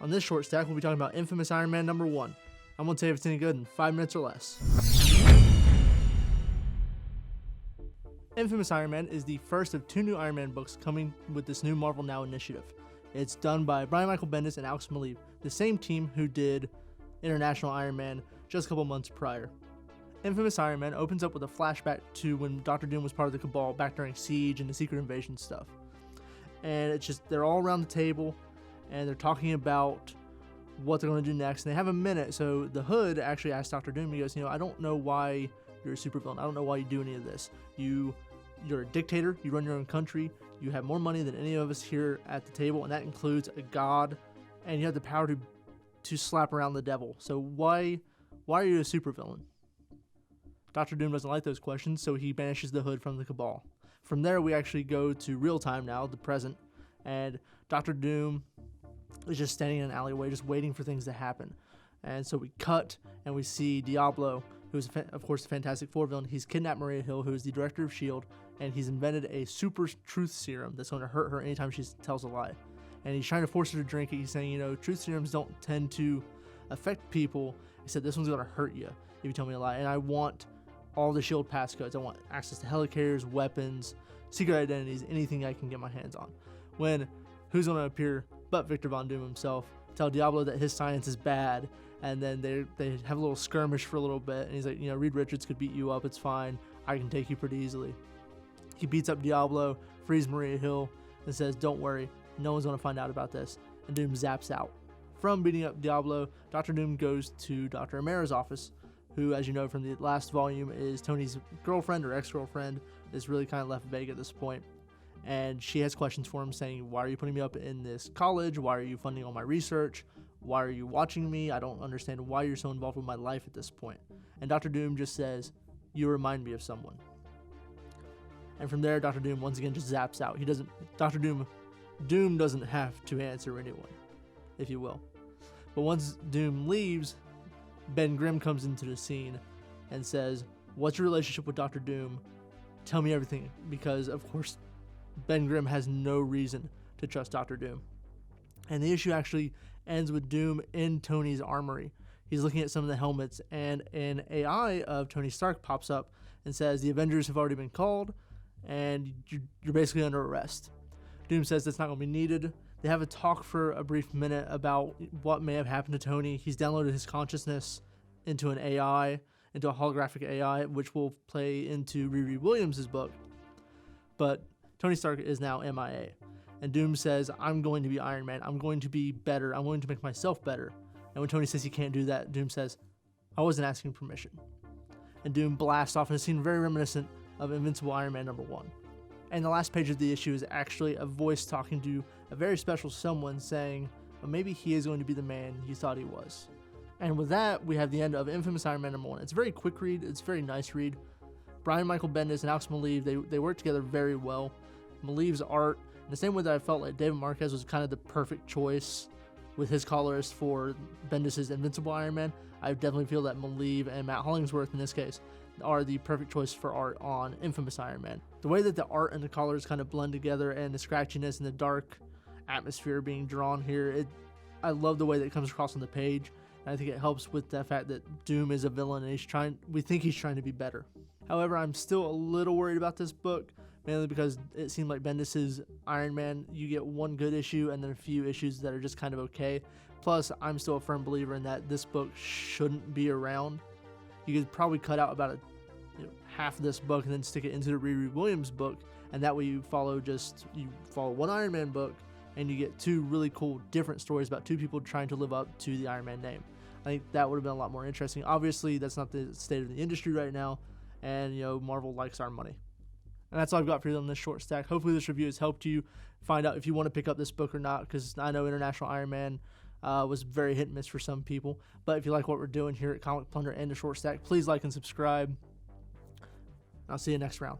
On this short stack, we'll be talking about Infamous Iron Man number 1. I'm going to tell you if it's any good in 5 minutes or less. Infamous Iron Man is the first of 2 new Iron Man books coming with this new Marvel Now initiative. It's done by Brian Michael Bendis and Alex Maleev, the same team who did International Iron Man just a couple months prior. Infamous Iron Man opens up with a flashback to when Dr. Doom was part of the Cabal back during Siege and the Secret Invasion stuff. And it's just, they're all around the table and they're talking about what they're going to do next. And they have a minute, so the Hood actually asks Dr. Doom, he goes, I don't know why you're a supervillain. I don't know why you do any of this. You're a dictator, you run your own country, you have more money than any of us here at the table, and that includes a god, and you have the power to slap around the devil. So why are you a supervillain? Dr. Doom doesn't like those questions, so he banishes the Hood from the Cabal. From there, we actually go to real time now, the present, and Dr. Doom is just standing in an alleyway, just waiting for things to happen. And so we cut, and we see Diablo, who is, of course, the Fantastic Four villain. He's kidnapped Maria Hill, who is the director of S.H.I.E.L.D., and he's invented a super truth serum that's going to hurt her anytime she tells a lie. And he's trying to force her to drink it. He's saying, truth serums don't tend to affect people. He said, this one's going to hurt you if you tell me a lie. And I want all the S.H.I.E.L.D. passcodes. I want access to helicarriers, weapons, secret identities, anything I can get my hands on. When who's going to appear but Victor Von Doom himself, tell Diablo that his science is bad, and then they have a little skirmish for a little bit, and he's like, Reed Richards could beat you up, it's fine, I can take you pretty easily. He beats up Diablo, frees Maria Hill, and says, don't worry, no one's going to find out about this, and Doom zaps out. From beating up Diablo, Dr. Doom goes to Dr. Amara's office, who, as you know from the last volume, is Tony's girlfriend or ex-girlfriend. Is really kind of left vague at this point. And she has questions for him saying, why are you putting me up in this college? Why are you funding all my research? Why are you watching me? I don't understand why you're so involved with my life at this point. And Dr. Doom just says, you remind me of someone. And from there, Dr. Doom once again just zaps out. Doom doesn't have to answer anyone, if you will. But once Doom leaves, Ben Grimm comes into the scene and says, what's your relationship with Dr. Doom? Tell me everything. Because, of course, Ben Grimm has no reason to trust Dr. Doom. And the issue actually ends with Doom in Tony's armory. He's looking at some of the helmets, and an AI of Tony Stark pops up and says, the Avengers have already been called, and you're basically under arrest. Doom says that's not going to be needed. They have a talk for a brief minute about what may have happened to Tony. He's downloaded his consciousness into an AI, into a holographic AI, which will play into Riri Williams' book. But Tony Stark is now MIA. And Doom says, I'm going to be Iron Man. I'm going to be better. I'm going to make myself better. And when Tony says he can't do that, Doom says, I wasn't asking permission. And Doom blasts off in a scene very reminiscent of Invincible Iron Man number 1. And the last page of the issue is actually a voice talking to a very special someone saying, well, maybe he is going to be the man you thought he was. And with that, we have the end of Infamous Iron Man number 1. It's a very quick read. It's a very nice read. Brian Michael Bendis and Alex Maleev, they work together very well. Maleev's art, in the same way that I felt like David Marquez was kind of the perfect choice with his colorist for Bendis' Invincible Iron Man, I definitely feel that Maleev and Matt Hollingsworth, in this case, are the perfect choice for art on Infamous Iron Man. The way that the art and the colors kind of blend together, and the scratchiness and the dark atmosphere being drawn here, I love the way that it comes across on the page. And I think it helps with the fact that Doom is a villain and we think he's trying to be better. However, I'm still a little worried about this book, mainly because it seemed like Bendis' Iron Man, you get one good issue and then a few issues that are just kind of okay. Plus, I'm still a firm believer in that this book shouldn't be around. You could probably cut out about half of this book and then stick it into the Riri Williams book, and that way you follow one Iron Man book and you get 2 really cool different stories about 2 people trying to live up to the Iron Man name. I think that would have been a lot more interesting. Obviously, that's not the state of the industry right now, and Marvel likes our money. And that's all I've got for you on this short stack. Hopefully this review has helped you find out if you want to pick up this book or not, because I know International Iron Man was very hit and miss for some people. But if you like what we're doing here at Comic Plunder and the Short Stack, please like and subscribe. I'll see you next round.